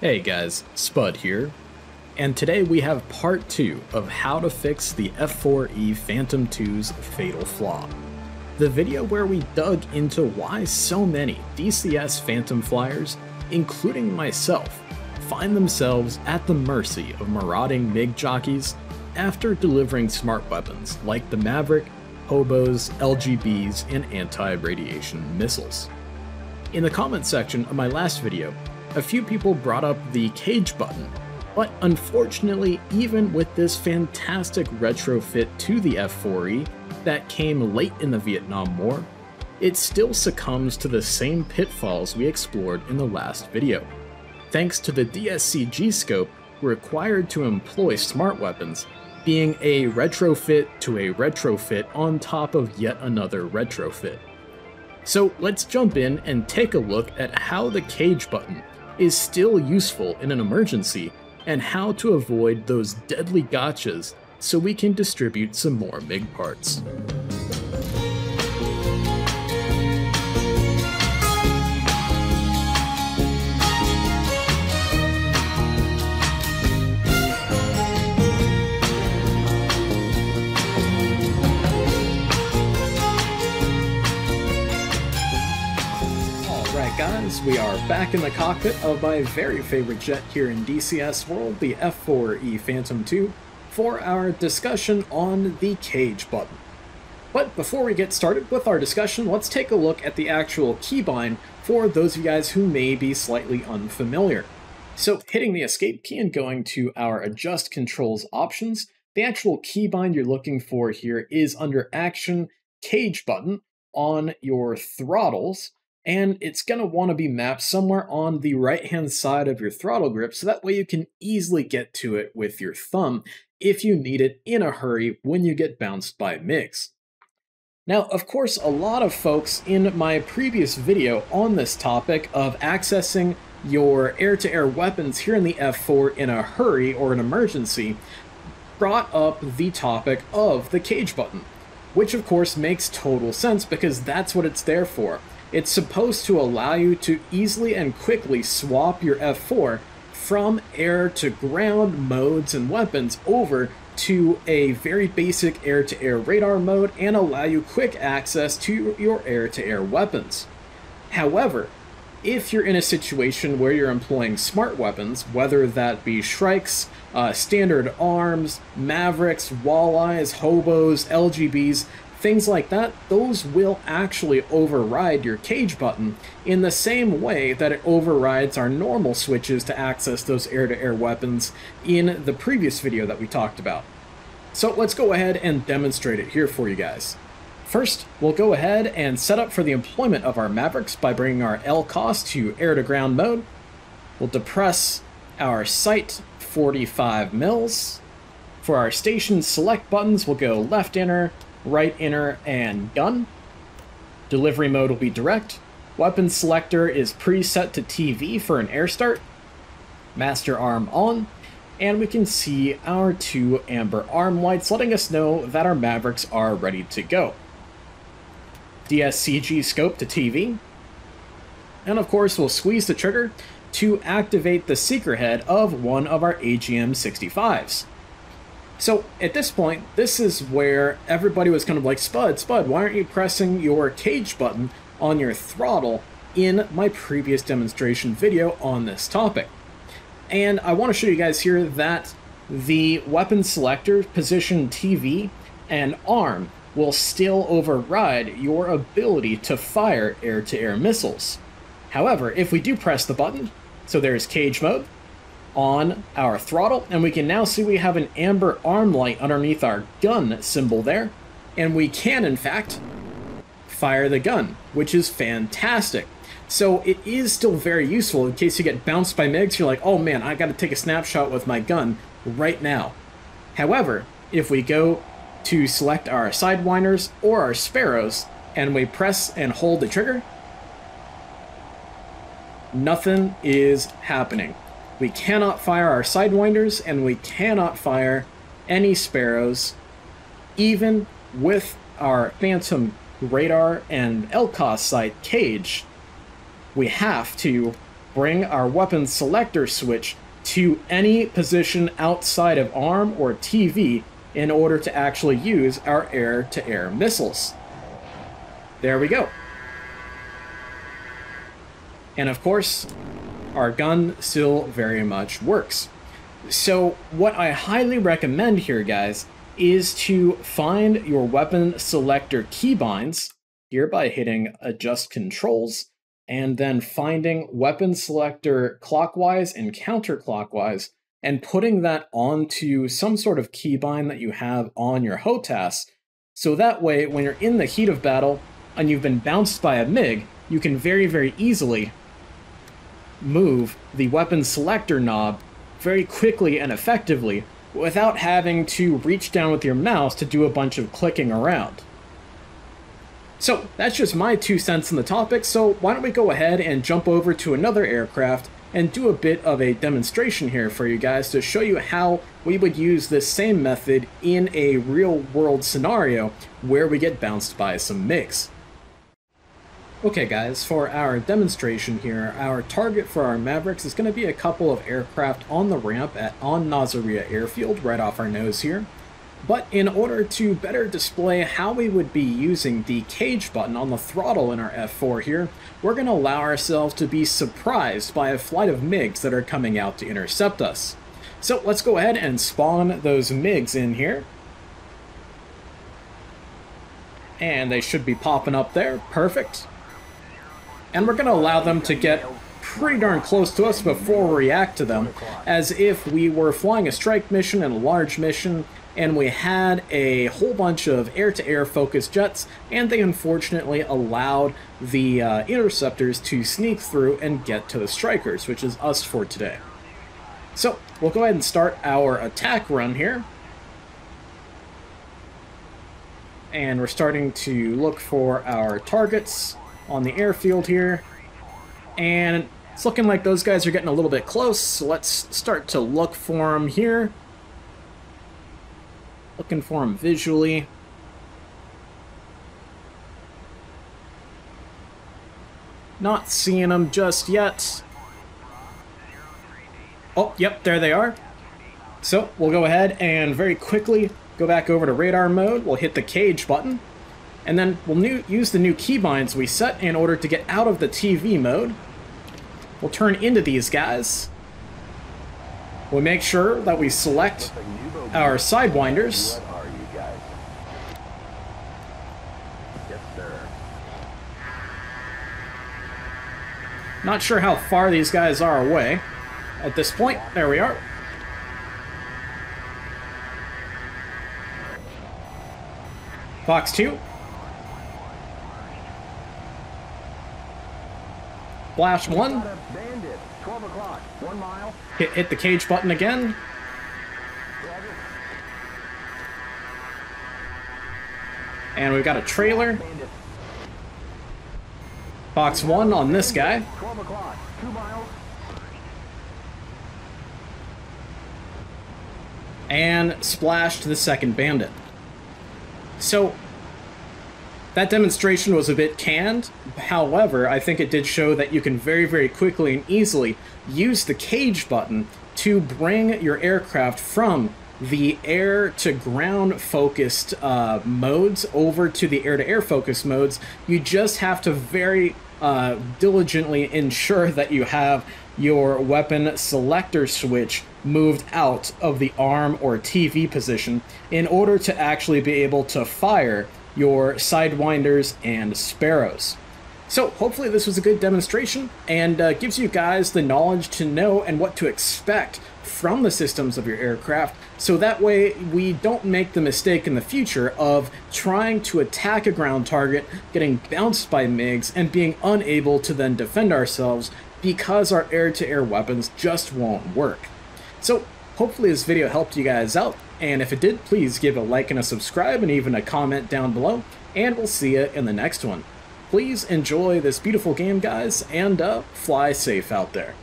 Hey guys, Spud here, and today we have part 2 of how to fix the F-4E Phantom II's fatal flaw. The video where we dug into why so many DCS Phantom flyers, including myself, find themselves at the mercy of marauding MiG jockeys after delivering smart weapons like the Maverick, HOBOS, LGBs, and anti-radiation missiles. In the comment section of my last video, a few people brought up the cage button, but unfortunately, even with this fantastic retrofit to the F-4E that came late in the Vietnam War, it still succumbs to the same pitfalls we explored in the last video. Thanks to the DSCG Scope required to employ smart weapons being a retrofit to a retrofit on top of yet another retrofit. So let's jump in and take a look at how the cage button is still useful in an emergency, and how to avoid those deadly gotchas so we can distribute some more MiG parts. Guys, we are back in the cockpit of my very favorite jet here in DCS world, the F-4E Phantom II, for our discussion on the cage button. But before we get started with our discussion, let's take a look at the actual keybind for those of you guys who may be slightly unfamiliar. So hitting the escape key and going to our adjust controls options, the actual keybind you're looking for here is under action cage button on your throttles. And it's going to want to be mapped somewhere on the right-hand side of your throttle grip, so that way you can easily get to it with your thumb if you need it in a hurry when you get bounced by MiGs. Now, of course, a lot of folks in my previous video on this topic of accessing your air-to-air weapons here in the F4 in a hurry or an emergency brought up the topic of the cage button, which of course makes total sense because that's what it's there for. It's supposed to allow you to easily and quickly swap your F4 from air to ground modes and weapons over to a very basic air-to-air radar mode and allow you quick access to your air-to-air weapons. However, if you're in a situation where you're employing smart weapons, whether that be Shrikes, standard arms, Mavericks, Walleyes, HOBOS, LGBs, things like that, those will actually override your cage button in the same way that it overrides our normal switches to access those air-to-air weapons in the previous video that we talked about. So let's go ahead and demonstrate it here for you guys. First, we'll go ahead and set up for the employment of our Mavericks by bringing our LCOS to air-to-ground mode. We'll depress our sight 45 mils. For our station select buttons, we'll go left inner, right inner, and gun. Delivery mode will be direct. Weapon selector is preset to TV for an air start. Master arm on. And we can see our two amber arm lights letting us know that our Mavericks are ready to go. DSCG Scope to TV. And of course we'll squeeze the trigger to activate the seeker head of one of our AGM-65s. So at this point, this is where everybody was kind of like, Spud, why aren't you pressing your cage button on your throttle in my previous demonstration video on this topic? And I want to show you guys here that the weapon selector, position TV, and arm will still override your ability to fire air-to-air missiles. However, if we do press the button, so there's cage mode, on our throttle, and we can now see we have an amber arm light underneath our gun symbol there, and we can in fact fire the gun, which is fantastic. So it is still very useful in case you get bounced by MiGs. You're like, oh man, I gotta take a snapshot with my gun right now. However, if we go to select our sidewinders or our sparrows and we press and hold the trigger, nothing is happening. We cannot fire our sidewinders, and we cannot fire any sparrows, even with our Phantom radar and LCOS sight cage. We have to bring our weapon selector switch to any position outside of ARM or TV in order to actually use our air-to-air missiles. There we go. And of course, our gun still very much works. So what I highly recommend here, guys, is to find your weapon selector keybinds here by hitting Adjust Controls, and then finding weapon selector clockwise and counterclockwise, and putting that onto some sort of keybind that you have on your HOTAS, so that way when you're in the heat of battle and you've been bounced by a MiG, you can very, very easily move the weapon selector knob very quickly and effectively without having to reach down with your mouse to do a bunch of clicking around. So that's just my 2 cents on the topic, so why don't we go ahead and jump over to another aircraft and do a bit of a demonstration here for you guys to show you how we would use this same method in a real-world scenario where we get bounced by some MiGs. Okay guys, for our demonstration here, our target for our Mavericks is going to be a couple of aircraft on the ramp on Nasiriyah Airfield, right off our nose here. But in order to better display how we would be using the cage button on the throttle in our F4 here, we're going to allow ourselves to be surprised by a flight of MiGs that are coming out to intercept us. So let's go ahead and spawn those MiGs in here. And they should be popping up there, perfect. And we're going to allow them to get pretty darn close to us before we react to them, as if we were flying a strike mission and a large mission, and we had a whole bunch of air-to-air focused jets, and they unfortunately allowed the interceptors to sneak through and get to the strikers, which is us for today. So we'll go ahead and start our attack run here. And we're starting to look for our targets on the airfield here, and it's looking like those guys are getting a little bit close, so let's start to look for them here. Looking for them visually. Not seeing them just yet. Oh, yep, there they are. So we'll go ahead and very quickly go back over to radar mode. We'll hit the cage button. And then we'll use the new keybinds we set in order to get out of the TV mode. We'll turn into these guys. We'll make sure that we select our sidewinders. What are you guys? Yes, sir. Not sure how far these guys are away at this point. There we are. Fox 2. Flash 1. Bandit, 12 o'clock, 1 mile. Hit the cage button again. And we've got a trailer. Fox 1 on this guy. 12 o'clock, 2 miles. And splashed the second bandit. So that demonstration was a bit canned. However, I think it did show that you can very, very quickly and easily use the cage button to bring your aircraft from the air-to-ground focused modes over to the air-to-air focused modes. You just have to very diligently ensure that you have your weapon selector switch moved out of the ARM or TV position in order to actually be able to fire your sidewinders and sparrows. So hopefully this was a good demonstration and gives you guys the knowledge to know and what to expect from the systems of your aircraft, so that way we don't make the mistake in the future of trying to attack a ground target, getting bounced by MiGs, and being unable to then defend ourselves because our air-to-air weapons just won't work. So hopefully this video helped you guys out, and if it did, please give a like and a subscribe and even a comment down below, and we'll see you in the next one. Please enjoy this beautiful game, guys, and fly safe out there.